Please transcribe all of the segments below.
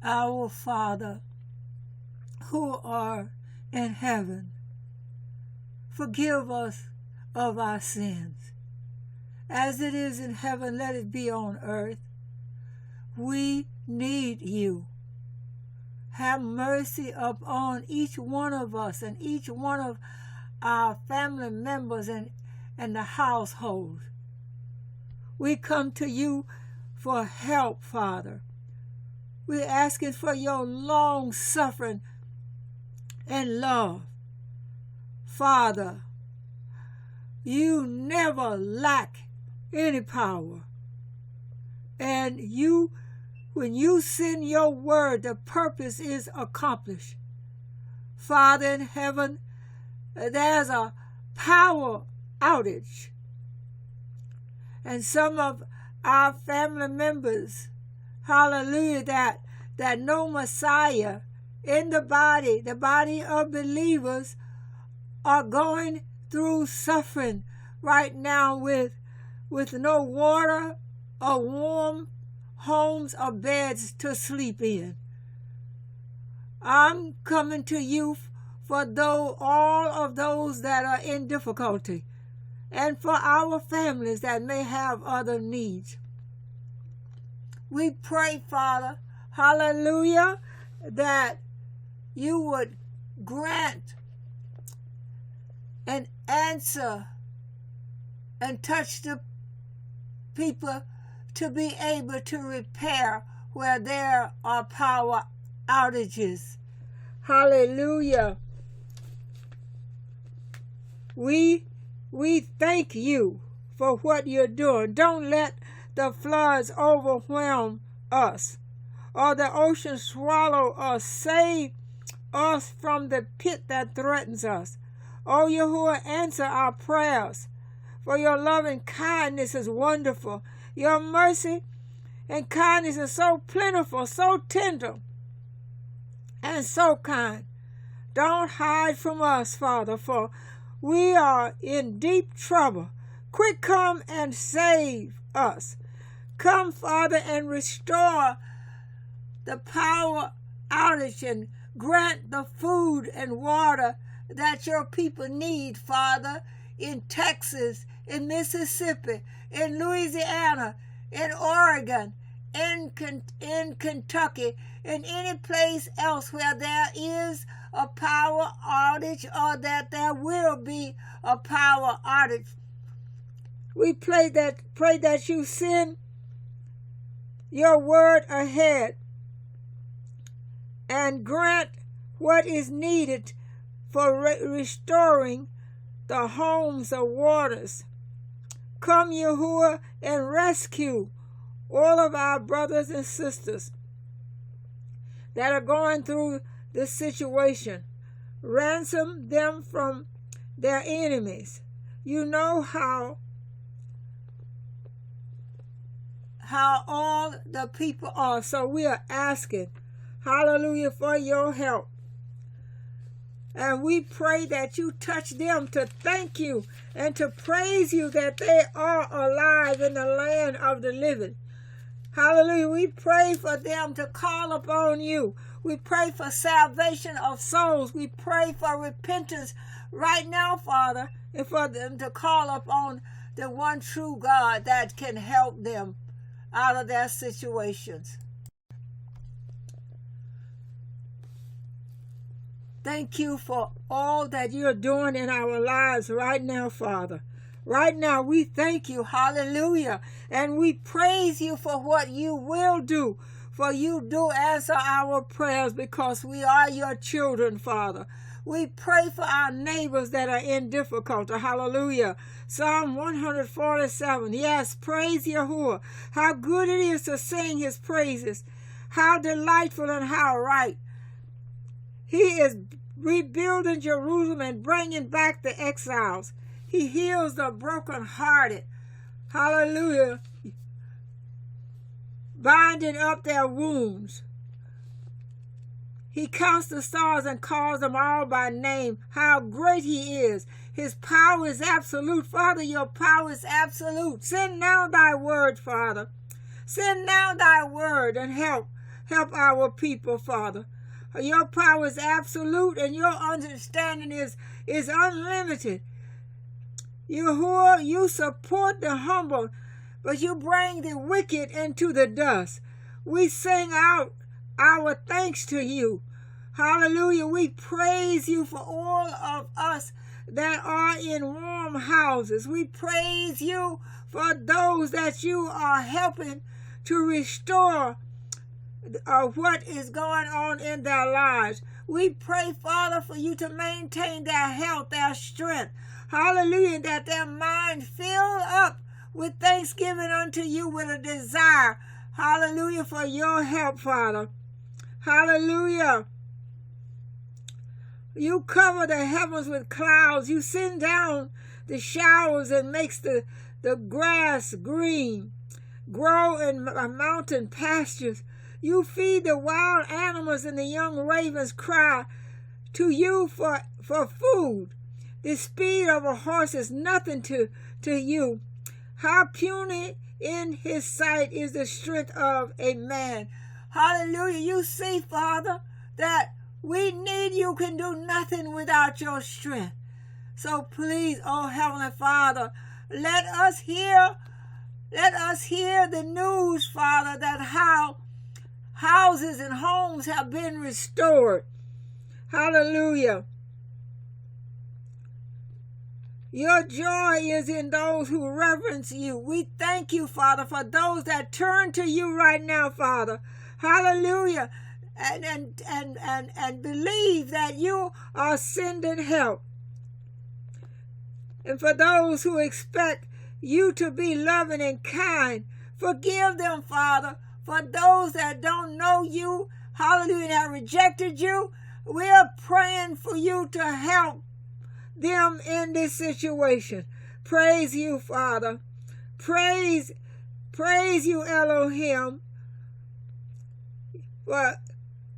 Our Father, who art in heaven, forgive us of our sins. As it is in heaven, let it be on earth. We need you. Have mercy upon each one of us and each one of our family members and the household. We come to you for help, Father. We're asking for your long suffering and love. Father, you never lack any power. And when you send your word, the purpose is accomplished. Father in heaven, there's a power outage. And some of our family members, hallelujah, that know Messiah in the body of believers, are going through suffering right now with no water or warm homes or beds to sleep in. I'm coming to you for all of those that are in difficulty, and for our families that may have other needs. We pray, Father, hallelujah, that you would grant and answer and touch the people to be able to repair where there are power outages. Hallelujah. We thank you for what you're doing. Don't let the floods overwhelm us or the ocean swallow us. Save us from the pit that threatens us. O Yahuwah, answer our prayers, for your loving kindness is wonderful. Your mercy and kindness is so plentiful, so tender, and so kind. Don't hide from us, Father, for we are in deep trouble. Quick, come and save us. Come, Father, and restore the power outage and grant the food and water that your people need, Father, in Texas, in Mississippi, in Louisiana, in Oregon, in Kentucky, in any place else where there is a power outage or that there will be a power outage. We pray that you send your word ahead and grant what is needed for restoring the homes of waters. Come, Yahuwah, and rescue all of our brothers and sisters that are going through this situation. Ransom them from their enemies. You know how all the people are. So we are asking, hallelujah, for your help. And we pray that you touch them to thank you and to praise you that they are alive in the land of the living. Hallelujah. We pray for them to call upon you. We pray for salvation of souls. We pray for repentance right now, Father, and for them to call upon the one true God that can help them out of their situations. Thank you for all that you're doing in our lives right now, Father. Right now, we thank you, hallelujah, and we praise you for what you will do, for you do answer our prayers because we are your children, Father. We pray for our neighbors that are in difficulty, hallelujah. Psalm 147, yes, praise Yahuwah. How good it is to sing his praises. How delightful and how right. He is rebuilding Jerusalem and bringing back the exiles. He heals the brokenhearted. Hallelujah. Binding up their wounds. He counts the stars and calls them all by name. How great he is. His power is absolute. Father, your power is absolute. Send now thy word, Father. Send now thy word and help Help our people, Father. Your power is absolute and your understanding is unlimited. You support the humble, but you bring the wicked into the dust. We sing out our thanks to you. Hallelujah. We praise you for all of us that are in warm houses. We praise you for those that you are helping to restore what is going on in their lives. We pray, Father, for you to maintain their health, their strength. Hallelujah, that their mind fill up with thanksgiving unto you, with a desire, hallelujah, for your help, Father. Hallelujah. You cover the heavens with clouds. You send down the showers and makes the grass green, grow in mountain pastures. You feed the wild animals, and the young ravens cry to you for food. The speed of a horse is nothing to you. How puny in his sight is the strength of a man. Hallelujah. You see, Father, that we need you, can do nothing without your strength. So please, oh Heavenly Father, let us hear the news, Father, that how houses and homes have been restored. Hallelujah. Your joy is in those who reverence you. We thank you, Father, for those that turn to you right now, Father. Hallelujah. And believe that you are sending help. And for those who expect you to be loving and kind, forgive them, Father. For those that don't know you, hallelujah, and have rejected you, we are praying for you to help them in this situation. Praise you, Father. Praise you, Elohim.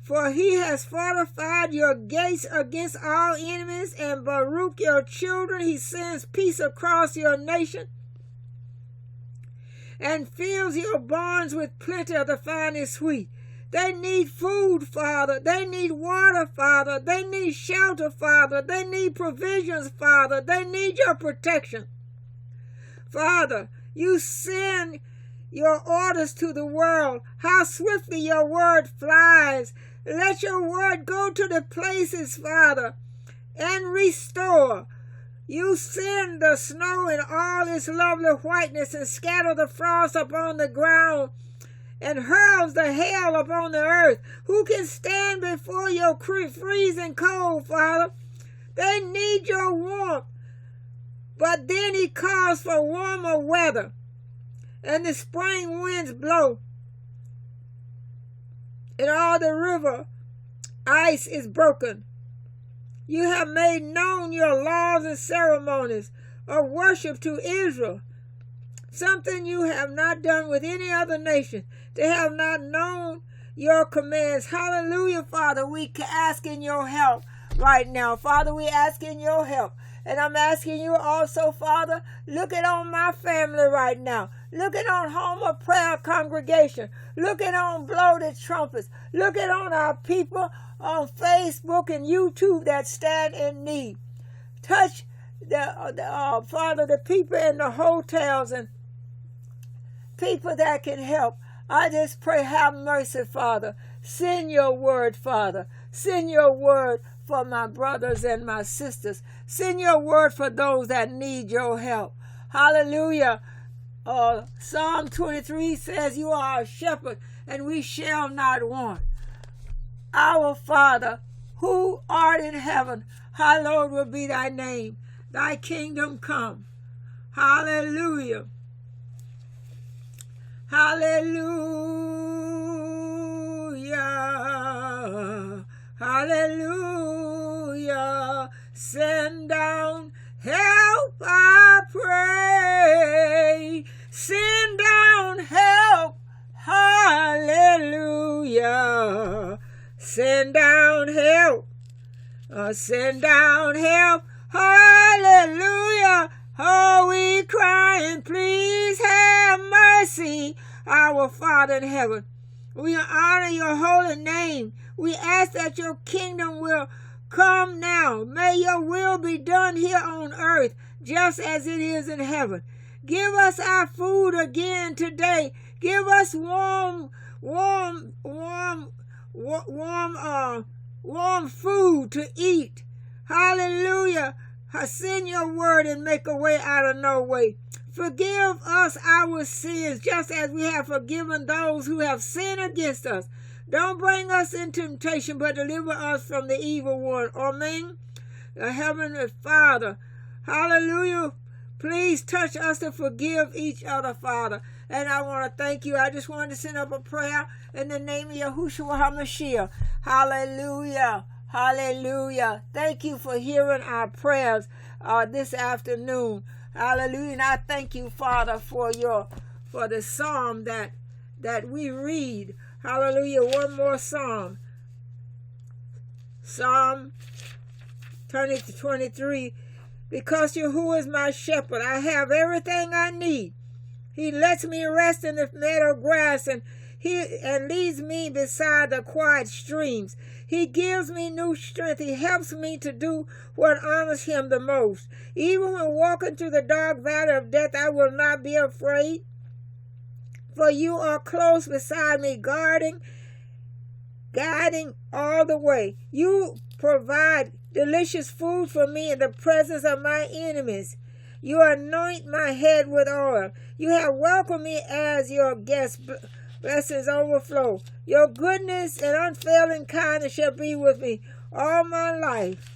For he has fortified your gates against all enemies, and Baruch your children. He sends peace across your nation and fills your barns with plenty of the finest wheat. They need food, Father. They need water, Father. They need shelter, Father. They need provisions, Father. They need your protection. Father, you send your orders to the world. How swiftly your word flies. Let your word go to the places, Father, and restore. You send the snow in all its lovely whiteness and scatter the frost upon the ground and hurls the hail upon the earth. Who can stand before your freezing cold, Father? They need your warmth. But then he calls for warmer weather, and the spring winds blow, and all the river ice is broken. You have made known your laws and ceremonies of worship to Israel, something you have not done with any other nation. They have not known your commands. Hallelujah, Father. We ask in your help right now. Father, we ask in your help. And I'm asking you also, Father, looking on my family right now. Looking on Home of Prayer Congregation. Looking on Blow the Trumpets. Looking on our people on Facebook and YouTube that stand in need. Touch, Father, the people in the hotels and people that can help. I just pray, have mercy, Father. Send your word, Father. Send your word for my brothers and my sisters. Send your word for those that need your help. Hallelujah. Psalm 23 says, you are our shepherd, and we shall not want. Our Father, who art in heaven, hallowed will be thy name. Thy kingdom come. Hallelujah. Hallelujah. Hallelujah. Send down help, I pray. Send down help. Hallelujah. Send down help. Send down help. Hallelujah. Oh, we crying, please have mercy, our Father in heaven. We honor your holy name. We ask that your kingdom will come now. May your will be done here on earth, just as it is in heaven. Give us our food again today. Give us warm food to eat. Hallelujah. Send your word and make a way out of no way. Forgive us our sins, just as we have forgiven those who have sinned against us. Don't bring us into temptation, but deliver us from the evil one. Amen. The Heavenly Father, hallelujah. Please touch us to forgive each other, Father. And I want to thank you. I just wanted to send up a prayer in the name of Yahushua HaMashiach. Hallelujah. Hallelujah. Thank you for hearing our prayers this afternoon. Hallelujah. And I thank you, Father, for the psalm that we read. Hallelujah. One more psalm. Psalm 23. Because Yahuwah is my shepherd, I have everything I need. He lets me rest in the meadow grass and leads me beside the quiet streams. He gives me new strength. He helps me to do what honors him the most. Even when walking through the dark valley of death, I will not be afraid. For you are close beside me, guiding all the way. You provide delicious food for me in the presence of my enemies. You anoint my head with oil. You have welcomed me as your guest. Blessings overflow. Your goodness and unfailing kindness shall be with me all my life.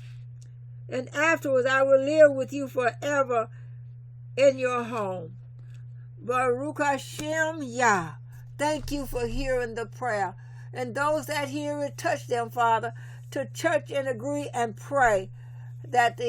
And afterwards I will live with you forever in your home. Baruch Hashem Yah. Thank you for hearing the prayer. And those that hear it, touch them, Father, to church and agree and pray that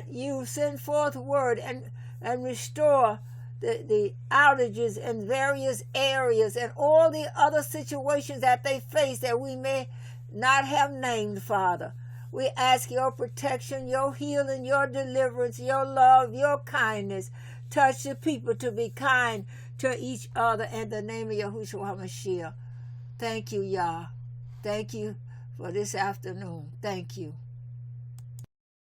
you send forth word and restore the outages in various areas and all the other situations that they face that we may not have named, Father. We ask your protection, your healing, your deliverance, your love, your kindness. Touch the people to be kind to each other in the name of Yahushua HaMashiach. Thank you, Yah. Thank you for this afternoon. Thank you.